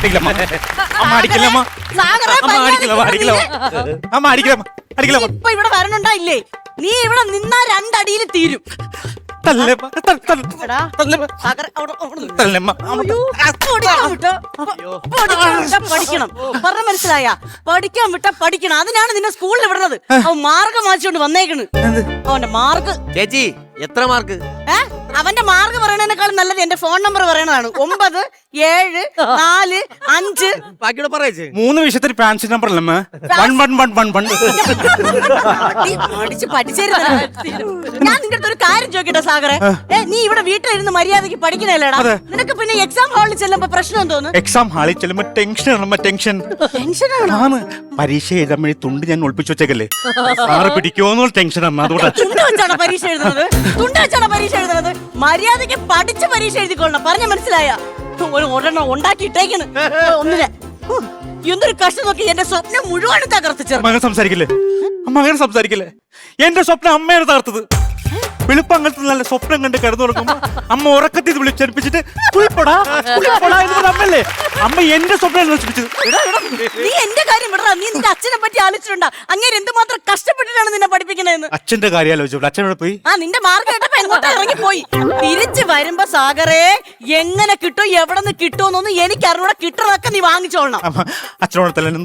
ഇപ്പൊ ഇവിടെ വരണുണ്ടായില്ലേ? നീ ഇവിടെ നിന്നാ 2 അടിയിൽ തീരും. പഠിക്കണം, പറഞ്ഞ മനസ്സിലായ? പഠിക്കാൻ വിട്ടാ പഠിക്കണം. അതിനാണ് നിന്നെ സ്കൂളിൽ വിടുന്നത്. അവൻ മാർഗം വാങ്ങിച്ചോണ്ട് വന്നേക്കണ്. അവന്റെ മാർക്ക് ചേച്ചി എത്ര മാർക്ക്? അവന്റെ മാർക്ക് പറയണേക്കാളും നല്ലത് എന്റെ ഫോൺ നമ്പർ പറയണതാണ്. 9, 7, 4, 5. ബാക്കിയോട് പറയച്ചേ. 3 വിഷയത്തിന് ഫാൻസി നമ്പർ അല്ലേ? ഞാൻ നിന്റെ അടുത്ത് ഒരു കാര്യം ചോദിക്കട്ടെ സാഗറെ? നീ ഇവിടെ വീട്ടിലിരുന്ന് മര്യാദക്ക് പഠിക്കണല്ലേടാ? നിനക്ക് പിന്നെ എക്സാം ഹാളിൽ ചെല്ലുമ്പോ പ്രശ്നം എന്തോന്ന്? എക്സാം ഹാളിൽ ചെല്ലുമ്പോ ടെൻഷനാണ്. പരീക്ഷ എഴുതാൻ വേണ്ടി തുണ്ട് ഞാൻ ഒളിപ്പിച്ചു വെച്ചേക്കല്ലേ, സാറ് പിടിക്കുമോന്നുള്ള ടെൻഷനാണ്. അതുകൊണ്ട് തുണ്ട് വെച്ചാണ് പരീക്ഷ എഴുതുന്നത്? തുണ്ട് വെച്ചാണ് പരീക്ഷ എഴുതുന്നത്? മര്യാദക്ക് പഠിച്ച് പരീക്ഷ എഴുതിക്കൊള്ളണം. പറഞ്ഞ മനസ്സിലായ? ഒരെണ്ണം ഉണ്ടാക്കിയിട്ടേക്കണ് ഒന്നിനെ. എന്തൊരു കഷ്ടം നോക്കി. എന്റെ സ്വപ്നം മുഴുവൻ തകർത്തിച്ചു. മകൻ സംസാരിക്കില്ലേ? എന്റെ സ്വപ്നം അമ്മയാണ് തകർത്തത്. വെളുപ്പങ്ങനത്തെ നല്ല സ്വപ്നം കണ്ട് കിടന്നു തുടങ്ങുമ്പോ അമ്മ ഉറക്കത്തിൽ വിളിച്ചെടുപ്പിച്ചിട്ട് അമ്മല്ലേ അമ്മ എന്റെ സ്വപ്നം നശിപ്പിച്ചത്. നീ എന്റെ കാര്യം വിടറാ. നീ നിന്റെ അച്ഛനെ പറ്റി ആലോചിച്ചിട്ടുണ്ടാ? അങ്ങനെ എന്തുമാത്രം കഷ്ടപ്പെട്ടിട്ടാണ് നിന്നെ പഠിപ്പിക്കണേന്ന്? അച്ഛന്റെ കാര്യം ആലോചിച്ചു. അച്ഛനോട് പോയി നിന്റെ മാർക്ക് കേട്ടപ്പോ എങ്ങോട്ടാ ഇറങ്ങിപ്പോയി. തിരിച്ചു വരുമ്പോ സാഗറെ എങ്ങനെ കിട്ടും, എവിടെ നിന്ന് കിട്ടുമെന്നൊന്നും എനിക്ക് അറിഞ്ഞൂടെ. കിട്ടണതൊക്കെ നീ വാങ്ങിച്ചോളണം. അച്ഛനോട് തല്ലെന്ന്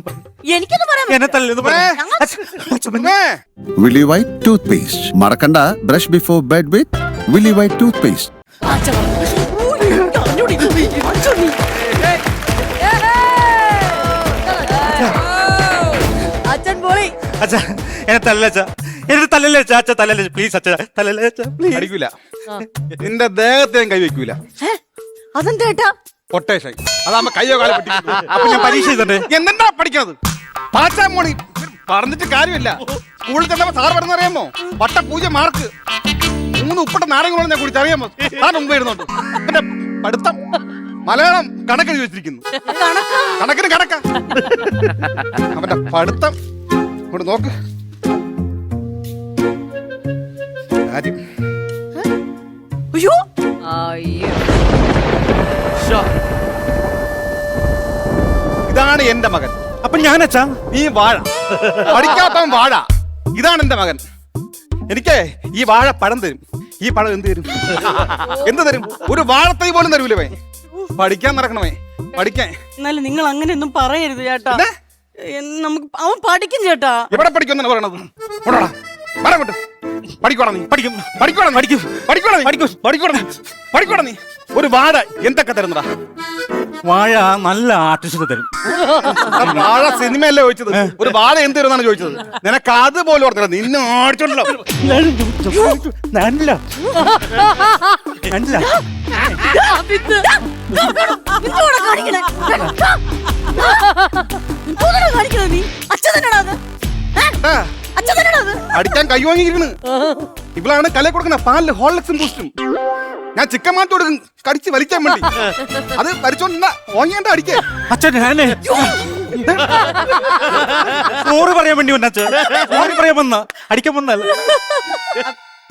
എനിക്കൊന്നും പറയാൻ. Willy White toothpaste. Marakanda, brush before bed with Willy White toothpaste. അച്ഛൻ പോയി. അച്ഛാ എന്നെ തല്ലച്ച, എന്നെ തല്ലല്ലേ അച്ഛാ, തല്ലല്ലേ പ്ലീസ് അച്ഛാ, തല്ലല്ലേ അച്ഛാ പ്ലീസ്. അടിക്കൂല, നിന്റെ ദേഹത്തെ ഞാൻ കൈവയ്ക്കൂല. അതെന്താ കൊട്ടേഷൻ? അതാകുമ്പോ കയ്യോ കാലോ പറ്റി. അപ്പൊ ഞാൻ പരീക്ഷ എഴുതണ്ടേ? എന്തെന്നാ പഠിക്കണത്? പാച്ചാൻ മോണി പറഞ്ഞിട്ട് കാര്യമില്ല. സ്കൂളിൽ ചെന്നപ്പോ സാർ പറഞ്ഞറിയാമോ? 0 മാർക്ക്. 3 ഉപ്പിട്ട നാരങ്ങളും ഞാൻ കുടിച്ച് അറിയാമോ? സാർ മുമ്പ് ഇരുന്നോണ്ട്. പിന്നെ പഠിത്തം മലയാളം കണക്കെഴുതി വെച്ചിരിക്കുന്നു. കണക്കിന് കണക്ക. അവന്റെ പഠിത്തം ഇങ്ങോട്ട് നോക്ക്. കാര്യം ഇതാണ് എന്റെ മകൻ. അപ്പൊ ഞാനച്ചാ നീ വാഴ, പഠിക്കാത്തവൻ വാഴ. ഇതാണ് എന്റെ മകൻ. എനിക്ക് ഈ വാഴ പഴം തരും. ഈ പഴം എന്ത് തരും? എന്ത് തരും? ഒരു വാഴത്തൈ പോലും തരൂലേ. പഠിക്കാൻ നടക്കണമേ, പഠിക്കാൻ. എന്നാലും നിങ്ങൾ അങ്ങനെയൊന്നും പറയരുത് ചേട്ടാ. നമുക്ക് അവൻ പഠിക്കും ചേട്ടാ. എവിടെ പഠിക്കുമെന്നാണ് പറയണത്? പഠിക്കോടാ നീ. പഠിക്കോടാ നീ. ഒരു വാഴ എന്തൊക്കെ തരുന്നടാ? വാഴ നല്ല ആർട്ടിസ്റ്റ് തരും. വാഴ സിനിമയല്ലേ ചോദിച്ചത്? ഒരു വാഴ എന്ത് തരുന്നാണ് ചോദിച്ചത്? നിനക്ക് അതുപോലെ ഓർത്തത്. നിന്നെ ഓടിച്ചോണ്ടല്ലോ. അടിക്കാൻ കൈ വാങ്ങിയിരിക്കണ്. ഇവളാണ് കല കൊടുക്കുന്ന പാലില് ഹോർലിക്സും ബൂസ്റ്റും. ഞാൻ ചിക്കൻ മാറ്റി കൊടുക്കും കടിച്ച് വലിക്കാൻ വേണ്ടി. അത് വലിച്ചോണ്ട് ഓങ്ങിയാണ്ട് അടിക്കേ. അച്ഛൻ സോറി പറയാൻ വേണ്ടി വന്ന അച്ഛൻ. സോറി പറയാൻ വന്ന, അടിക്കാൻ വന്നല്ല.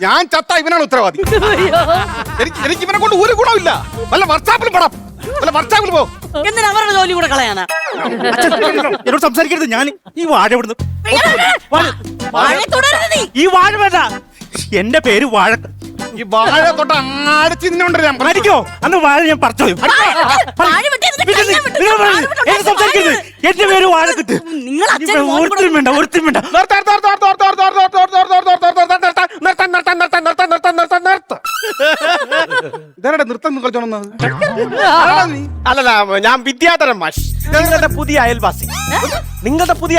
ഞാൻ ചത്ത ഇവനാണ് ഉത്തരവാദി. എനിക്ക് ഇവനെ കൊണ്ട് ഒരു ഗുണമില്ല. വല്ല വർക്ക്ഷോപ്പിൽ പോടാം, വല്ല വർക്ക്ഷോപ്പിൽ പോ. എന്തിനാ അവരുടെ ജോലി കൂടെ കളയാനാ? എന്നോട് സംസാരിക്കരുത്. ഞാൻ ഈ വാഴ ഇവിടുന്ന് ഈ വാഴ വേണ്ട. എന്റെ പേര് വാഴ. ഈ വാഴ തൊട്ട് അടിച്ച് നിന്നോണ്ട് ഞാൻ മരിക്കോ? അന്ന് വാഴ ഞാൻ പറിച്ചോ. സംസാരിക്കരുത്. എന്റെ പേര് വാഴ കിട്ട്. ഒരുത്തിനും വേണ്ട, ഒരുത്തിനും വേണ്ട. ഇതാരുടെ നൃത്തം കളിച്ചോണെന്നത്? അല്ലല്ല, ഞാൻ വിദ്യാധരൻ മാഷ്, നിങ്ങളുടെ പുതിയ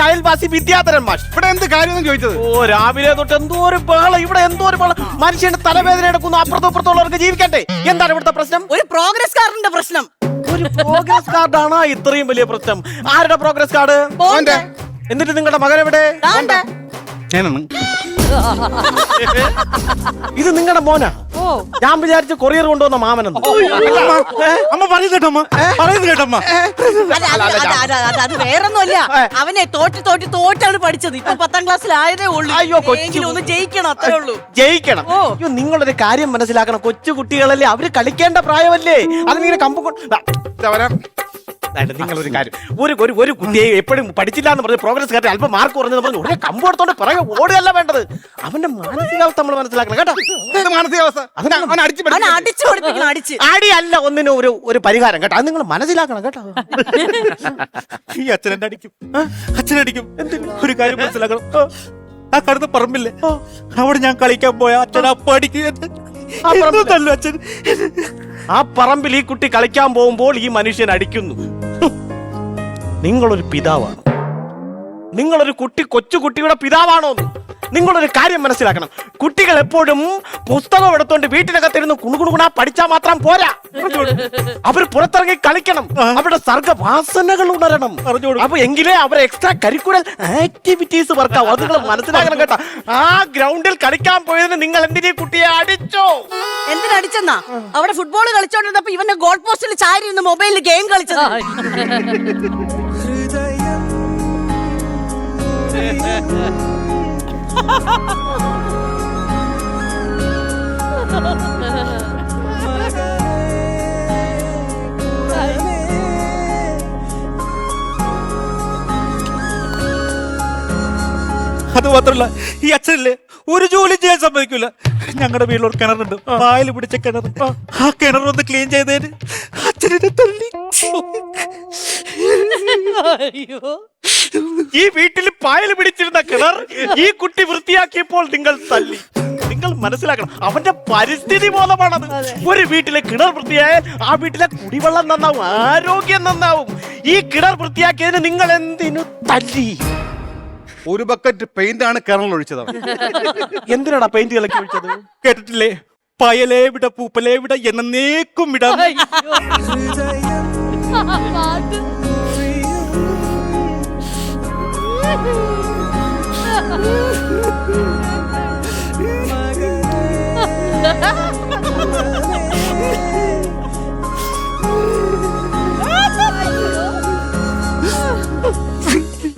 അയൽവാസി വിദ്യാധരൻ മാഷ്. ഇവിടെ എന്ത് കാര്യം ചോദിച്ചത്? ഓ, രാവിലെ തൊട്ട് എന്തോ ഒരു ബഹളം, ഇവിടെ എന്തോ ഒരു ബഹളം. മനുഷ്യന്റെ തലവേദന എടുക്കുന്നു. അപ്പുറത്തും ഇപ്പുറത്തുള്ളവർക്ക് ജീവിക്കട്ടെ. എന്താണ് ഇവിടുത്തെ പ്രശ്നം? ഒരു പ്രോഗ്രസ് കാർഡിന്റെ പ്രശ്നം. ഒരു പ്രോഗ്രസ് കാർഡാണ് ഇത്രയും വലിയ പ്രശ്നം? ആരുടെ പ്രോഗ്രസ് കാർഡ്? എന്നിട്ട് നിങ്ങളുടെ മകൻ എവിടെ? ഇത് നിങ്ങളുടെ മോനാ? ഞാൻ വിചാരിച്ചു കൊറിയർ കൊണ്ടുവന്ന മാമനെന്ന്. അമ്മ പറയുന്നത് കേട്ടമ്മ, പറയുന്നത് കേട്ടമ്മ. അത് വേറൊന്നുമല്ല. അവനെ തോറ്റാണ് പഠിച്ചത്. ഇപ്പൊ 10ാം ക്ലാസ്സിലായതേ ഉള്ളൂ. അയ്യോ, ഒന്ന് ജയിക്കണം, അത്രേ ഉള്ളൂ. ജയിക്കണം. അയ്യോ, നിങ്ങളൊരു കാര്യം മനസ്സിലാക്കണം. കൊച്ചു കുട്ടികളല്ലേ, അവര് കളിക്കേണ്ട പ്രായമല്ലേ. അതിനിങ്ങനെ നിങ്ങളൊരു കാര്യം ഒരു കുട്ടിയെ എപ്പോഴും പഠിച്ചില്ല എന്ന് പറഞ്ഞ് പ്രോഗ്രസ് കാട്ടി അല്പം മാർക്ക് കുറഞ്ഞെന്ന് പറഞ്ഞു ഉടനെ കമ്പ് എടുത്തോണ്ട് പിറകെ ഓടുകയല്ല വേണ്ടത്. അവന്റെ മാനസികാവസ്ഥ നമ്മൾ മനസ്സിലാക്കണം കേട്ടോ. എന്ത് മാനസികാവസ്ഥ? അവനെ അടിച്ച് അവനെ പഠിപ്പിക്കണം. അടിച്ചു പഠിപ്പിക്കണം, അടിച്ച്. അടിയല്ല ഒന്നിനും ഒരു പരിഹാരം കേട്ടോ. അത് നിങ്ങൾ മനസ്സിലാക്കണം കേട്ടോ. ഈ അച്ഛനെന്നെ അടിക്കും, അച്ഛനടിക്കും. ഒരു കാര്യം മനസ്സിലാക്കണം, ആ കടന്ന് പറമ്പില്ലേ, അവിടെ ഞാൻ കളിക്കാൻ പോയ അച്ഛൻ അപ്പ അടിക്കും. അച്ഛൻ ആ പറമ്പിൽ ഈ കുട്ടി കളിക്കാൻ പോകുമ്പോൾ ഈ മനുഷ്യൻ അടിക്കുന്നു. നിങ്ങളൊരു പിതാവാണ്, നിങ്ങളൊരു കൊച്ചുകുട്ടിയുടെ പിതാവാണോ? നിങ്ങളൊരു കാര്യം മനസ്സിലാക്കണം. കുട്ടികൾ എപ്പോഴും പുസ്തകം എടുത്തോണ്ട് വീട്ടിനകത്തിരുന്ന് കുണുകുണുകുണാ പഠിച്ചാൽ മാത്രം പോരാ. അവർ പുറത്തിറങ്ങി കളിക്കണം, അവരുടെ സർഗവാസനകൾ ഉണരണം. അപ്പൊ എങ്കിലേ അവർ എക്സ്ട്രാ കരിക്കുലർ ആക്ടിവിറ്റീസ് വർക്കാവും. അത് നിങ്ങൾ മനസ്സിലാക്കണം കേട്ടോ. ആ ഗ്രൗണ്ടിൽ കളിക്കാൻ പോയതിന് നിങ്ങൾ എന്തിനീ കുട്ടിയെ അടിച്ചോ? എന്തിനടിച്ചെന്നാ? അവിടെ ഫുട്ബോൾ കളിച്ചോണ്ടിരുന്നപ്പോ ഇവന്റെ ഗോൾ പോസ്റ്റിൽ ചാരി ഇരുന്ന് മൊബൈലിൽ ഗെയിം കളിച്ചത്. അത് മാത്രല്ല, ഈ അച്ഛനല്ലേ ഒരു ജോലി ചെയ്യാൻ സമ്മതിക്കൂല. ഞങ്ങളുടെ വീട്ടിലൊരു കിണറുണ്ട്, പായൽ പിടിച്ച കിണർ. ആ കിണറൊന്ന് ക്ലീൻ ചെയ്തേന് അച്ഛനെ തല്ലി. ഈ വീട്ടിൽ പായൽ പിടിച്ചിരുന്ന കിണർ ഈ കുട്ടി വൃത്തിയാക്കിയപ്പോൾ നിങ്ങൾ തല്ലി. നിങ്ങൾ മനസ്സിലാക്കണം, അവന്റെ പരിസ്ഥിതി ബോധമാണത്. ഒരു വീട്ടിലെ കിണർ വൃത്തിയായാൽ ആ വീട്ടിലെ കുടിവെള്ളം നന്നാവും, ആരോഗ്യം നന്നാവും. ഈ കിണർ വൃത്തിയാക്കിയതിന് നിങ്ങൾ എന്തിനു തല്ലി? ഒരു ബക്കറ്റ് പെയിന്റ് ആണ് കിണറിൽ ഒഴിച്ചത്. എന്തിനാടാ പെയിന്റ് കളക്കി ഒഴിച്ചത്? കേട്ടിട്ടില്ലേ, പയലേ വിട പൂപ്പലേ വിട എന്നേക്കും വിടാം.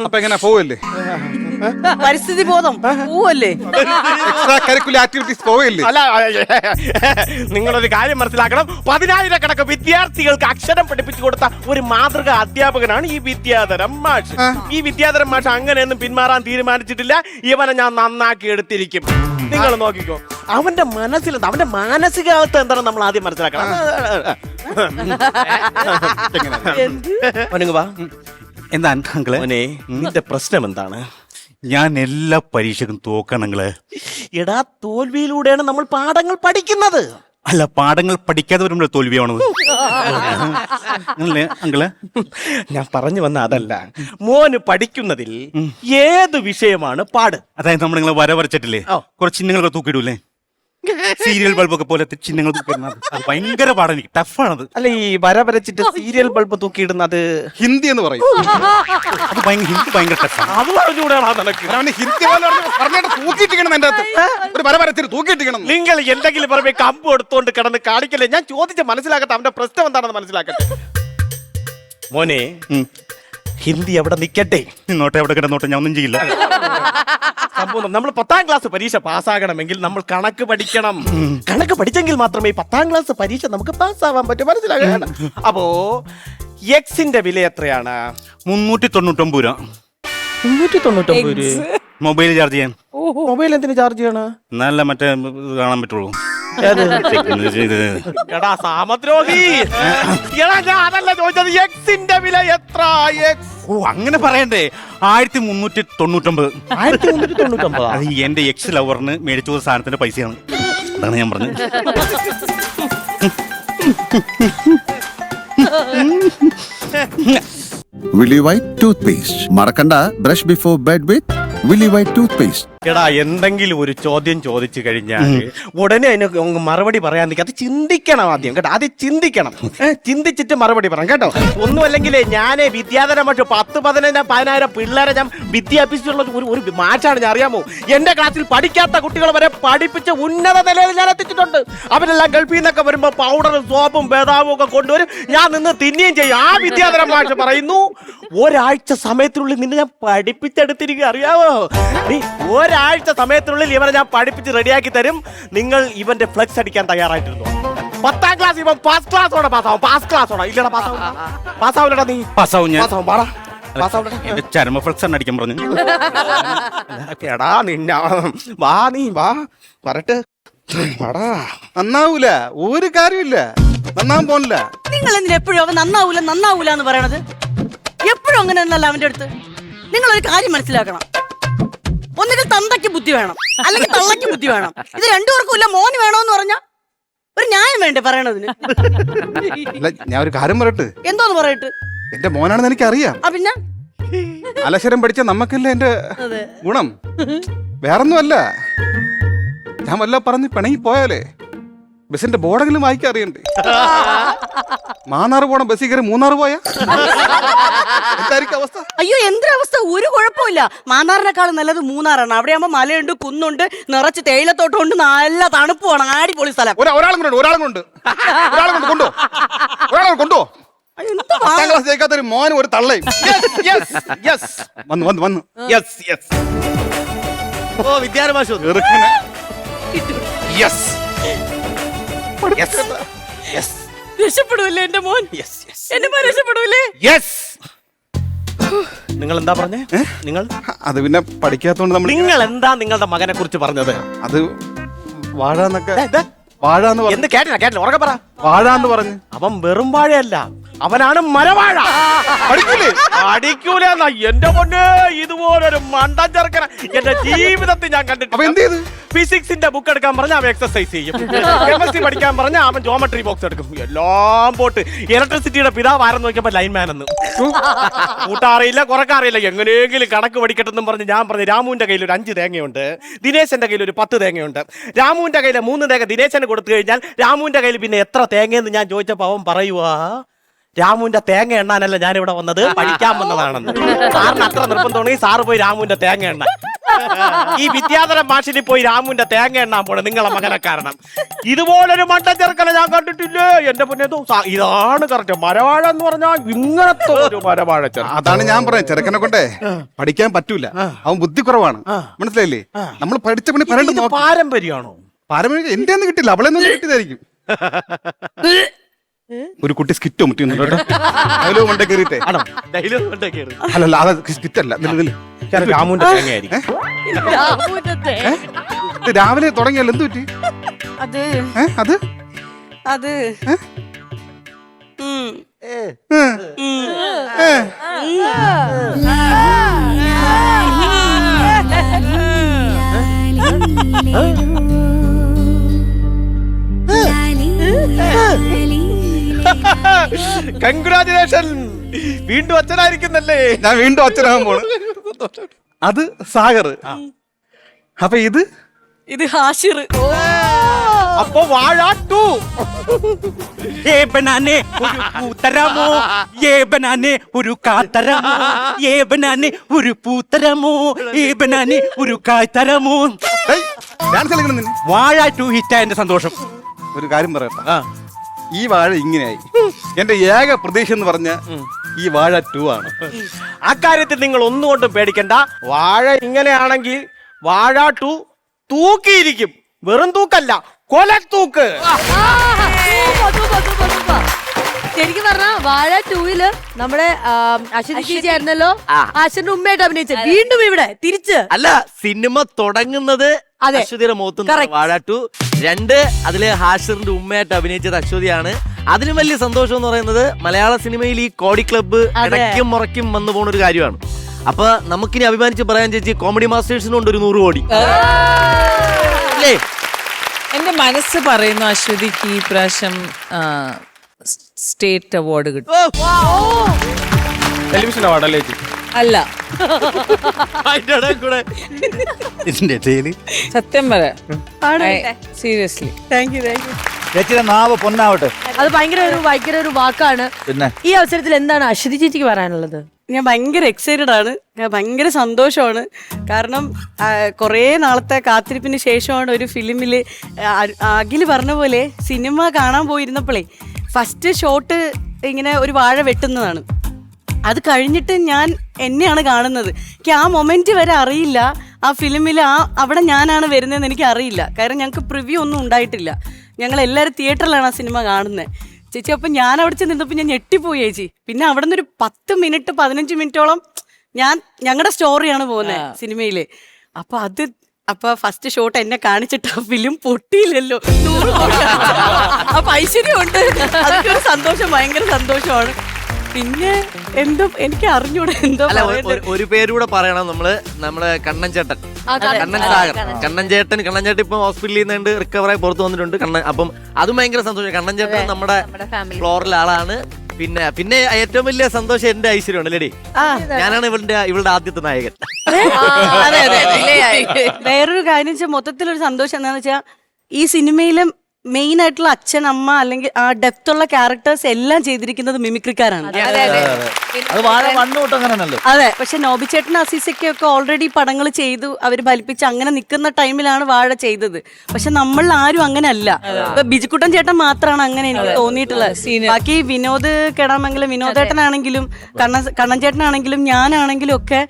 അപ്പൊ എങ്ങനെ പോവല്ലേ? പരിസ്ഥിതി ബോധം പോവല്ലേ? എക്സ്ട്രാ കരിക്കുലർ ആക്ടിവിറ്റീസ് പോവല്ലേ? അല്ല, നിങ്ങളൊരു കാര്യം മനസ്സിലാക്കണം. 10,000 വിദ്യാർത്ഥികൾക്ക് അക്ഷരം പഠിപ്പിച്ചു കൊടുത്ത ഒരു മാതൃക അധ്യാപകനാണ് ഈ വിദ്യാധരൻ മാഷ്. ഈ വിദ്യാധരൻ മാഷ് അങ്ങനെയൊന്നും പിന്മാറാൻ തീരുമാനിച്ചിട്ടില്ല. ഇവനെ ഞാൻ നന്നാക്കി എടുത്തിരിക്കും. നിങ്ങൾ നോക്കിക്കോ, അവന്റെ മനസ്സിൽ അവന്റെ മാനസികാവസ്ഥ എന്താണ് നമ്മൾ ആദ്യം മനസ്സിലാക്കണം. വാ. എന്താണ് അങ്കിളെ? മോനെ, നിന്റെ പ്രശ്നം എന്താണ്? ഞാൻ എല്ലാ പരീക്ഷക്കും തോക്കണങ്ങള്. എടാ, തോൽവിയിലൂടെയാണ് നമ്മൾ പാഠങ്ങൾ പഠിക്കുന്നത്. അല്ല, പാഠങ്ങൾ പഠിക്കാതെ വരുമ്പോൾ തോൽവിയാണത്. അങ്കിള്, ഞാൻ പറഞ്ഞു വന്ന അതല്ല. മോന് പഠിക്കുന്നതിൽ ഏത് വിഷയമാണ് പാട്? അതായത് നമ്മൾ നിങ്ങളെ വര വരച്ചിട്ടില്ലേ, കുറച്ച് ചിഹ്നങ്ങളൊക്കെ തൂക്കിയിടൂല്ലേ, സീരിയൽ ബൾബൊക്കെ പോലത്തെ ചിഹ്നങ്ങൾ തൂക്കിയിടുന്നത്. അത് ഭയങ്കര പാടാണ്, എനിക്ക് ടഫാണത്. അല്ല, ഈ വര വരച്ചിട്ട് സീരിയൽ ബൾബ് തൂക്കിയിടുന്നത് ഹിന്ദി എന്ന് പറയും. അത് ഹിന്ദി ഭയങ്കര ടഫാണ്. അത് പറഞ്ഞുകൂടാണോ നിനക്ക്? അവന് ഹിന്ദി പറഞ്ഞിട്ട് തൂക്കിയിട്ടിക്കണം. എന്റെ അകത്ത് ഒരു വര വരച്ചിട്ട് തൂക്കിയിട്ടിക്കണം. നിങ്ങൾ എന്തെങ്കിലും പറയുമ്പോ കമ്പ് എടുത്തോണ്ട് കിടന്ന് കാണിക്കല്ലേ. ഞാൻ ചോദിച്ച മനസ്സിലാക്കട്ടെ, അവന്റെ പ്രശ്നം എന്താണെന്ന് മനസ്സിലാക്കട്ടെ. മോനെ, ഹിന്ദി എവിടെ നിക്കട്ടെ, നോട്ടെ എവിടെ കിടന്നോട്ടെ, ഞാൻ ഒന്നും ചെയ്യില്ല. സംഭവം നമ്മൾ 10ാം ക്ലാസ് പരീക്ഷ പാസ്സാകണമെങ്കിൽ നമ്മൾ കണക്ക് പഠിക്കണം. കണക്ക് പഠിച്ചെങ്കിൽ മാത്രമേ 10ാം ക്ലാസ് പരീക്ഷ നമുക്ക് പാസ്സാവാൻ പറ്റൂ. മനസ്സിലാകണം. അപ്പോ എക്സിന്റെ വില എത്രയാണ്? 399 രൂപ. 399 രൂപ. മൊബൈൽ ചാർജ് ചെയ്യാൻ. മൊബൈൽ എന്തിനു ചാർജ് ചെയ്യണ? നല്ല മറ്റേ കാണാൻ പറ്റുള്ളൂ. എടാ സാമദ്രോഹി, എടാ ഞാൻ അതല്ല ചോദിച്ചത്. എക്സിന്റെ വില എത്ര? എക്സ്. ഓ, അങ്ങനെ പറയണ്ടേ. 1399. 1399. അത് എന്റെ എക്സ് ലവറിന് മേടിച്ച സാധനത്തിന്റെ പൈസയാണ്. അതാണ് ഞാൻ പറഞ്ഞത്. Willy White toothpaste. Marakanda, brush before bed with Willy White toothpaste. എടാ, എന്തെങ്കിലും ഒരു ചോദ്യം ചോദിച്ചു കഴിഞ്ഞാൽ ഉടനെ അതിന് മറുപടി പറയാൻ നിൽക്കുക. അത് ചിന്തിക്കണം ആദ്യം കേട്ടോ. ആദ്യം ചിന്തിക്കണം. ചിന്തിച്ചിട്ട് മറുപടി പറയാം കേട്ടോ. ഒന്നുമല്ലെങ്കിലേ ഞാനേ വിദ്യാധരം പക്ഷെ 10,000-15,000 പിള്ളേരെ ഞാൻ വിദ്യാഭ്യാസമുള്ള ഒരു മാഷാണ്. ഞാൻ അറിയാമോ, എന്റെ ക്ലാസ്സിൽ പഠിക്കാത്ത കുട്ടികൾ വരെ പഠിപ്പിച്ച് ഉന്നത നിലയിൽ ഞാൻ എത്തിച്ചിട്ടുണ്ട്. അവരെല്ലാം ഗൾഫിൽ നിന്നൊക്കെ വരുമ്പോ പൗഡറും സോപ്പും ബദാമും ഒക്കെ കൊണ്ടുവരും. ഞാൻ നിന്ന് തിന്നുകയും ചെയ്യും. ആ വിദ്യാധരം മാഷ് പറയുന്നു, ഒരാഴ്ച സമയത്തിനുള്ളിൽ നിന്നെ ഞാൻ പഠിപ്പിച്ചെടുത്തിരിക്കുക. അറിയാമോ, ഒരാഴ്ച സമയത്തിനുള്ളിൽ ഇവരെ ഞാൻ പഠിപ്പിച്ച് റെഡിയാക്കി തരും. നിങ്ങൾ ഇവന്റെ ഫ്ലെക്സ് അടിക്കാൻ തയ്യാറായിട്ടിരുന്നു. 10ാം ക്ലാസ് ഇവൻ ഫസ്റ്റ് ക്ലാസ്സോടെ പാസ്സാവും. പാസ് ക്ലാസ്സോടെ ഇല്ലടാ പാസ്സാവില്ലടാ നീ. പാസ്സാവും ഞാൻ. പാസ്സാവും പാടാ. പാസ്സാവില്ലടാ. എന്റെ ചരമ ഫ്ലക്സ് അടിക്കാൻ പറഞ്ഞു. എടാ നിന്ന വാ നീ വാ വരട്ടെ. വാടാ. നന്നാവൂല, ഒരു കാര്യമില്ല, നന്നാൻ പോണില്ല. നിങ്ങൾ എന്തിനാ എപ്പോഴും അവൻ നന്നാവൂല എന്ന് പറയണത്? എപ്പോഴും അങ്ങനെ ഒന്നല്ല അവന്റെ അടുത്ത്. നിങ്ങളൊരു കാര്യം മനസ്സിലാക്കണം. ഒന്നുകിൽ തന്തയ്ക്ക് ബുദ്ധി വേണം, അല്ലെങ്കിൽ തള്ളയ്ക്ക് ബുദ്ധി വേണം. ഇത് രണ്ടുപേർക്കും ഇല്ല. മോന് വേണോന്ന് പറഞ്ഞ ഒരു ന്യായം വേണ്ടേ പറയണതിന്? അല്ല, ഞാൻ ഒരു കാര്യം പറയട്ടെ. എന്തോന്ന് പറയട്ട്? എന്റെ മോനാണെന്ന് എനിക്കറിയാം. പിന്നെ അലക്ഷരം പഠിച്ച നമുക്കല്ലേ എന്റെ അതെ. ഗുണം. വേറൊന്നുമല്ല, ഞാൻ വല്ല പറഞ്ഞ് പിണങ്ങി പോയാലേ ബസിന്റെ ബോർഡെങ്കിലും വായിക്കാൻ അറിയണ്ടേ. മാന്നാറ് പോണ ബസ്സിൽ കയറി മൂന്നാറ് പോയാ എന്തായിരിക്കും അവസ്ഥ? അയ്യോ, എന്തൊരവസ്ഥ! ഒരു കുഴപ്പമില്ല. മാന്നാറിനെക്കാളും നല്ലത് മൂന്നാറാണ്. അവിടെ ആകുമ്പോ മലയുണ്ട്, കുന്നുണ്ട്, നിറച്ച് തേയിലത്തോട്ടമുണ്ട്, നല്ല തണുപ്പുമാണ്. ആടിപൊളി സ്ഥലം. ഒരാളും കൊണ്ടോ പത്താം ക്ലാസ് ജയിക്കാത്തൊരു മോനും ഒരു തള്ളയും വന്നു ഓ വിദ്യാര ഭാഷ ചെറുക്കനെ. രക്ഷപ്പെടൂല്ലേ എന്റെ മോൻ? എന്റെ മോൻ രക്ഷപ്പെടൂല്ലേ? നിങ്ങൾ എന്താ പറഞ്ഞേ? നിങ്ങൾ അത് പിന്നെ പഠിക്കാത്തോണ്ട് നമ്മൾ നിങ്ങൾ എന്താ നിങ്ങളുടെ മകനെ കുറിച്ച് പറഞ്ഞത്? അത് വാഴാന്നൊക്കെ വാഴാന്ന് പറഞ്ഞു. എന്ത് കേട്ടില്ല ഉറക്കെ പറ. വാഴാന്ന് പറഞ്ഞു. അവൻ വെറും വാഴയല്ല, അവനാണ് മരവാഴ. പഠിക്കൂല. എന്റെ പൊന്നെ, ഇതുപോലൊരു മണ്ടൻ ചെറുക്കന എന്റെ ജീവിതത്തിൽ ഞാൻ അപ്പൊ കണ്ടിട്ടുണ്ട്. എന്ത് ചെയ്ത്? ഫിസിക്സിന്റെ ബുക്ക് എടുക്കാൻ പറഞ്ഞ അവൻ എക്സസൈസ് ചെയ്യും. കെമിസ്ട്രി പഠിക്കാൻ പറഞ്ഞ അവൻ ജോമെട്രി ബോക്സ് എടുക്കും. എല്ലാം പോട്ട്. ഇലക്ട്രിസിറ്റിയുടെ പിതാവ് ആരെന്ന് നോക്കിയപ്പോ ലൈൻമാൻ എന്ന്. കൂട്ടാറിയില്ല, കുറക്കാറിയില്ല. എങ്ങനെയെങ്കിലും കണക്ക് പഠിക്കട്ടെന്നും പറഞ്ഞ് ഞാൻ പറഞ്ഞു. രാമുവിന്റെ കയ്യിൽ ഒരു 5 തേങ്ങയുണ്ട്, ദിനേശന്റെ കയ്യിൽ ഒരു 10 തേങ്ങയുണ്ട്. രാമുവിന്റെ കയ്യിൽ 3 തേങ്ങ ദിനേശന് കൊടുത്തു കഴിഞ്ഞാൽ രാമുവിന്റെ കയ്യിൽ പിന്നെ എത്ര തേങ്ങയെന്ന് ഞാൻ ചോദിച്ചപ്പോ അവൻ പറയുവാ, രാമുവിന്റെ തേങ്ങ എണ്ണാനല്ല ഞാൻ ഇവിടെ വന്നത്, പഠിക്കാൻ വന്നതാണെന്ന്. സാറിന് അത്ര നിർബന്ധമാണെങ്കിൽ സാറ് പോയി രാമുവിന്റെ തേങ്ങ എണ്ണ. ഈ വിദ്യാധര മാഷിന് പോയി രാമുവിന്റെ തേങ്ങ എണ്ണാൻ പോണെ നിങ്ങളെ മകനെ കാരണം. ഇതുപോലൊരു മണ്ടൻ ചെറുക്കനെ ഞാൻ കണ്ടിട്ടില്ലേ എന്റെ പൊന്നെ. ഇതാണ് കറക്റ്റ് മരവാഴ എന്ന് പറഞ്ഞാൽ ഇങ്ങനത്തെ ഒരു മരവാഴ ചെറുക്കൻ. അതാണ് ഞാൻ പറഞ്ഞത്, ചെറുക്കനെ കൊണ്ടേ പഠിക്കാൻ പറ്റൂല, അവൻ ബുദ്ധി കുറവാണ്. മനസ്സിലായില്ലേ? നമ്മൾ പഠിച്ച പണി പറയണ്ട. ഇത് പാരമ്പര്യമാണോ? പാരമ്പര്യം എന്റെ ഒന്നും കിട്ടില്ല, അവളെ ഒന്നും കിട്ടിയതായിരിക്കും. ഒരു കുട്ടി സ്കിറ്റ് മുട്ടിയുന്നുണ്ട് കേട്ടോ. അതിലോ മണ്ടേ കയറിയിട്ടേ. ആണോ? ഡെയിലി കൊണ്ടേ കേറ്. അല്ലല്ല, അത് സ്കിറ്റ് അല്ല. രാമുവിന്റെ തേങ്ങയായിരിക്കും. ഇത് രാവിലെ തുടങ്ങിയല്ലോ, എന്ത് പറ്റി? അത് അത് അത് കൺഗ്രാജുലേഷൻ, വീണ്ടും അച്ഛനായിരിക്കുന്നല്ലേ? ഞാൻ വീണ്ടും അച്ഛനാകാൻ പോണ്. അത് സാഗർ. അപ്പൊ ഇത് ഹാഷിർ. അപ്പൊ വാഴ 2. ഏ ബനാനെ ഒരു പൂത്തരമോ, ഏ ബനാനെ ഒരു കാത്തരമോ, ഏ ബനാനെ ഒരു പൂത്തരമോ, ഏ ബനാനെ ഒരു കായ്ത്തരമോ. ഡാൻസ് കളിക്കണം നിന്നെ. വാഴ 2 ഹിറ്റായ എന്റെ സന്തോഷം. ഒരു കാര്യം പറയട്ടെ, ഈ വാഴ ഇങ്ങനെയായി. എന്റെ ഏക പ്രതീക്ഷ എന്ന് പറഞ്ഞ ഈ വാഴ 2 ആണ്. അക്കാര്യത്തിൽ നിങ്ങൾ ഒന്നുകൊണ്ടും പേടിക്കണ്ട. വാഴ ഇങ്ങനെയാണെങ്കിൽ വാഴ 2 തൂക്കിയിരിക്കും. വെറും തൂക്കല്ല, കൊലത്തൂക്ക്. ശരിക്കും പറഞ്ഞാ വാഴ 2-ല് നമ്മുടെ അശ്വതി ചേച്ചി ആയിരുന്നല്ലോ ആശ്വന്റെ ഉമ്മയായിട്ട് അഭിനയിച്ചത്. വീണ്ടും ഇവിടെ തിരിച്ച് അല്ല, സിനിമ തുടങ്ങുന്നത് അതെ. അശ്വതിയുടെ മുഖത്ത് Correct. വാഴ 2. 2 അതില് ഹാഷിറിന്റെ ഉമ്മയായിട്ട് അഭിനയിച്ചത് അശ്വതിയാണ്. അതിലും വലിയ സന്തോഷം എന്ന് പറയുന്നത് മലയാള സിനിമയിൽ ഈ കോടി ക്ലബ്ബ് ഇടയ്ക്കും മുറയ്ക്കും വന്നു പോണ ഒരു കാര്യമാണ്. അപ്പൊ നമുക്കിനി അഭിമാനിച്ച് പറയാൻ ചേച്ചി, കോമഡി മാസ്റ്റേഴ്സിനുണ്ട് ഒരു 100 കോടി അല്ലേ? എന്റെ മനസ്സ് പറയുന്നു അശ്വതിക്ക് ഈ പ്രാവശ്യം സ്റ്റേറ്റ് അവാർഡ് കിട്ടും. ടെലിവിഷൻ അവാർഡല്ലേ? അല്ല, അതിന്റെ ഇടയിൽ കൂടെ സത്യം പറയാം, സീരിയസ്ലി. Thank you. ചേച്ചിയുടെ നാവ് പൊന്നാവട്ടെ. അത് ഭയങ്കര ഒരു വാക്കാണ്. ഈ അവസരത്തിൽ എന്താണ് അശ്വതി ചേച്ചിക്ക് പറയാനുള്ളത്? ഞാൻ ഭയങ്കര എക്സൈറ്റഡ് ആണ്. ഞാൻ ഭയങ്കര സന്തോഷമാണ്. കാരണം കുറേ നാളത്തെ കാത്തിരിപ്പിന് ശേഷമാണ് ഒരു ഫിലിമിൽ അഖിൽ പറഞ്ഞ പോലെ സിനിമ കാണാൻ പോയിരുന്നപ്പോഴേ ഫസ്റ്റ് ഷോട്ട് ഇങ്ങനെ ഒരു വാഴ വെട്ടുന്നതാണ്. അത് കഴിഞ്ഞിട്ട് ഞാൻ എന്നെയാണ് കാണുന്നത്. എനിക്ക് ആ മൊമെന്റ് വരെ അറിയില്ല ആ ഫിലിമിൽ അവിടെ ഞാനാണ് വരുന്നതെന്ന് എനിക്ക് അറിയില്ല. കാരണം ഞങ്ങൾക്ക് പ്രിവ്യൂ ഒന്നും ഉണ്ടായിട്ടില്ല. ഞങ്ങൾ എല്ലാവരും തിയേറ്ററിലാണ് ആ സിനിമ കാണുന്നത്. ചേച്ചി അപ്പം ഞാൻ അവിടെ ചെന്ന് നിന്നപ്പോൾ ഞാൻ ഞെട്ടിപ്പോയി ചേച്ചി. പിന്നെ അവിടെ നിന്ന് ഒരു 10 മിനിറ്റ് 15 മിനിറ്റോളം ഞങ്ങളുടെ സ്റ്റോറിയാണ് പോകുന്നത് സിനിമയില്. അപ്പൊ ഫസ്റ്റ് ഷോട്ട് എന്നെ കാണിച്ചിട്ട് ആ ഫിലിം പൊട്ടിയില്ലല്ലോ. 100 കോടിയാണ്. അപ്പൊ ഐശ്വര്യമുണ്ട്, അതൊക്കെ ഒരു സന്തോഷം, ഭയങ്കര സന്തോഷമാണ്. പിന്നെ എന്തോ എനിക്ക് അറിഞ്ഞൂടെ എന്തോ. ഒരു പേരൂടെ പറയണം, നമ്മള് കണ്ണൻ ചേട്ടൻ, കണ്ണൻ സാഗർ. കണ്ണൻ ചേട്ടൻ ഇപ്പൊ ഹോസ്പിറ്റലിൽ നിന്നുണ്ട്, റിക്കവറായി പുറത്ത് വന്നിട്ടുണ്ട്. അപ്പം അതും ഭയങ്കര സന്തോഷം. കണ്ണൻ ചേട്ടൻ നമ്മുടെ ഫ്ലോറിലെ ആളാണ്. പിന്നെ ഏറ്റവും വലിയ സന്തോഷം എന്റെ ഐശ്വര്യമാണ് ലേഡി. ഞാനാണ് ഇവളുടെ ആദ്യത്തെ നായകൻ. വേറൊരു കാര്യം വെച്ചാൽ മൊത്തത്തിലൊരു സന്തോഷം എന്താണെന്ന് വെച്ചാൽ ഈ സിനിമയിലും മെയിൻ ആയിട്ടുള്ള അച്ഛൻ, അമ്മ, അല്ലെങ്കിൽ ആ ഡെപ്ത് ഉള്ള ക്യാരക്ടേഴ്സ് എല്ലാം ചെയ്തിരിക്കുന്നത് മിമിക്രിക്കാരാണ്. അതെ. പക്ഷെ നോബിച്ചേട്ടൻ അസീസൊക്കെ ഓൾറെഡി പടങ്ങൾ ചെയ്തു, അവർ ഫലിപ്പിച്ച് അങ്ങനെ നിൽക്കുന്ന ടൈമിലാണ് വാഴ ചെയ്തത്. പക്ഷെ നമ്മൾ ആരും അങ്ങനെ അല്ല. ഇപ്പൊ ബിജുക്കുട്ടൻ ചേട്ടൻ മാത്രമാണ് അങ്ങനെ എനിക്ക് തോന്നിയിട്ടുള്ളത്. ബാക്കി വിനോദ് കെടാമെങ്കിലും, വിനോദേട്ടനാണെങ്കിലും, കണ്ണൻ ചേട്ടനാണെങ്കിലും, ഞാനാണെങ്കിലും ഒക്കെ,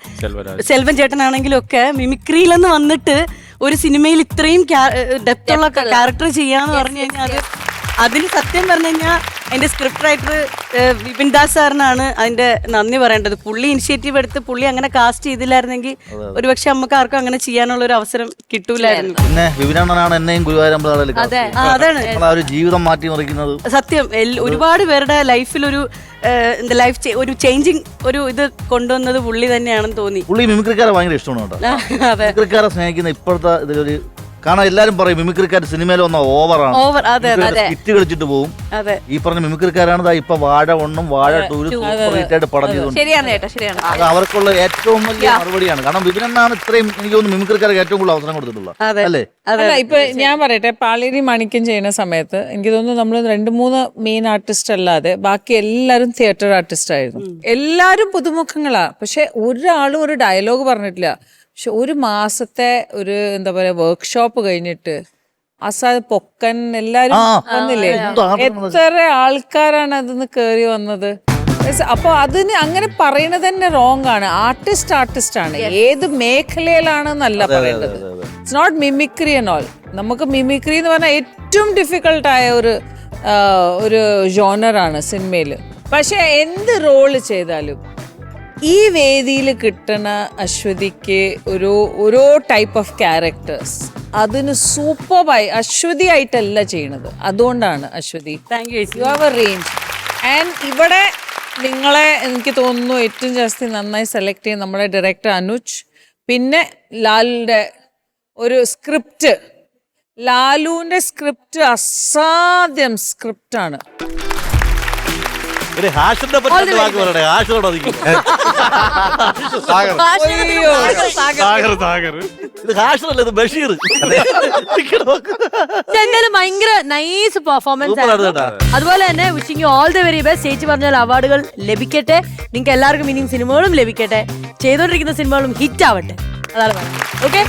സെൽവൻ ചേട്ടനാണെങ്കിലും ഒക്കെ മിമിക്രിയിലെന്ന് വന്നിട്ട് ഒരു സിനിമയിൽ ഇത്രയും ഡെപ്ത് ഉള്ള ക്യാരക്ടർ ചെയ്യാന്ന് പറഞ്ഞു കഴിഞ്ഞാൽ അതിന് സത്യം പറഞ്ഞു കഴിഞ്ഞാൽ എന്റെ സ്ക്രിപ്റ്റ് റൈറ്റർ വിപിൻ ദാസ് സാറിനാണ് അതിന്റെ നന്ദി പറയേണ്ടത്. പുള്ളി ഇനിഷ്യേറ്റീവ് എടുത്ത് പുള്ളി അങ്ങനെ കാസ്റ്റ് ചെയ്തില്ലായിരുന്നെങ്കിൽ ഒരുപക്ഷെ നമുക്ക് ആർക്കും അങ്ങനെ ചെയ്യാനുള്ള ഒരു അവസരം കിട്ടൂലായിരുന്നു. പിന്നെ വിപിനാണ് എന്നെയും ഗുരുവായൂരമ്പലം അതാണ് ഒരു ജീവിതം മാറ്റി മറിക്കുന്നത്. സത്യം. ഒരുപാട് പേരുടെ ലൈഫിൽ ഒരു ഒരു ചേഞ്ചിങ് ഒരു ഇത് കൊണ്ടുവന്നത് പുള്ളി തന്നെയാണെന്ന് തോന്നി. പുള്ളി മിമിക്രിക്കാരെ ഭയങ്കര ഇഷ്ടമാണ് കേട്ടോ. മിമിക്രിക്കാരെ സ്നേഹിക്കുന്ന ഇപ്പോഴത്തെ ഇതിലൊരു കാരണം എല്ലാരും പറയും മിമിക്രിക്കാർ സിനിമയിൽ വന്ന ഓവറാണ്, ഹിറ്റ് കളിച്ചിട്ട് പോകും. ഈ പറഞ്ഞ മിമിക്രിക്കാരാണ് ഇപ്പൊ വാഴ 1 വാഴ 2 സൂപ്പർ ഹിറ്റായിട്ട് പടം ചെയ്തുകൊണ്ട് അത് അവർക്കുള്ള ഏറ്റവും വലിയ മറുപടിയാണ്. കാരണം വിപിനാണ് ഇത്രയും എനിക്ക് തോന്നുന്നു മിമിക്രിക്കാർക്ക് ഏറ്റവും കൂടുതൽ അവസരം കൊടുത്തിട്ടുള്ളത് അല്ലേ? അല്ല, ഇപ്പൊ ഞാൻ പറയട്ടെ, പാലേരി മാണിക്യം ചെയ്യുന്ന സമയത്ത് എനിക്ക് തോന്നുന്നു നമ്മൾ 2-3 മെയിൻ ആർട്ടിസ്റ്റ് അല്ലാതെ ബാക്കി എല്ലാരും തിയേറ്റർ ആർട്ടിസ്റ്റ് ആയിരുന്നു. എല്ലാരും പുതുമുഖങ്ങളാ. പക്ഷെ ഒരാളും ഒരു ഡയലോഗ് പറഞ്ഞിട്ടില്ല. പക്ഷെ ഒരു മാസത്തെ ഒരു എന്താ പറയാ വർക്ക്ഷോപ്പ് കഴിഞ്ഞിട്ട് അസാദ് പൊക്കൻ എല്ലാരും വന്നില്ലേ? എത്ര ആൾക്കാരാണ് അതിന്ന് കേറി വന്നത്. അപ്പൊ അതിന് അങ്ങനെ പറയുന്നത് തന്നെ റോങ് ആണ്. ആർട്ടിസ്റ്റ് ആണ്, ഏത് മേഖലയിലാണെന്നല്ല പറയേണ്ടത്. It's not mimicry and all. നമുക്ക് മിമിക്രി എന്ന് പറഞ്ഞാൽ ഏറ്റവും ഡിഫിക്കൽട്ടായ ഒരു ജോണറാണ് സിനിമയിൽ. പക്ഷെ എന്ത് റോള് ചെയ്താലും ഈ വേദിയിൽ കിട്ടണ അശ്വതിക്ക് ഓരോ ടൈപ്പ് ഓഫ് ക്യാരക്ടേഴ്സ് അതിന് സൂപ്പർബായി അശ്വതി ആയിട്ടല്ല ചെയ്യണത്. അതുകൊണ്ടാണ് Aswathy you have a range. And ഇവിടെ നിങ്ങളെ എനിക്ക് തോന്നുന്നു ഏറ്റവും ജാസ്തി നന്നായി സെലക്ട് ചെയ്യും നമ്മുടെ ഡയറക്ടർ അനുജ്. പിന്നെ ലാലിന്റെ ഒരു സ്ക്രിപ്റ്റ്, ലാലുവിന്റെ സ്ക്രിപ്റ്റ് അസാധ്യം സ്ക്രിപ്റ്റാണ്. ഹാഷിന്റെ പറ്റി വാക്ക് പറയട്ടെ. ഹാഷിനോട് ഇത് ഹാഷനല്ല, ഇത് ബഷീർ. എന്തായാലും ഭയങ്കര നൈസ് പെർഫോമൻസ് ആയിരുന്നു. അതുപോലെ തന്നെ wishing you all the very best. ചേച്ചി പറഞ്ഞാൽ അവാർഡുകൾ ലഭിക്കട്ടെ, നിങ്ങൾക്ക് എല്ലാവർക്കും ഇനിയും സിനിമകളും ലഭിക്കട്ടെ, ചെയ്തോണ്ടിരിക്കുന്ന സിനിമകളും ഹിറ്റ് ആവട്ടെ. അതാണ് പറയുന്നത്. ഓക്കെ.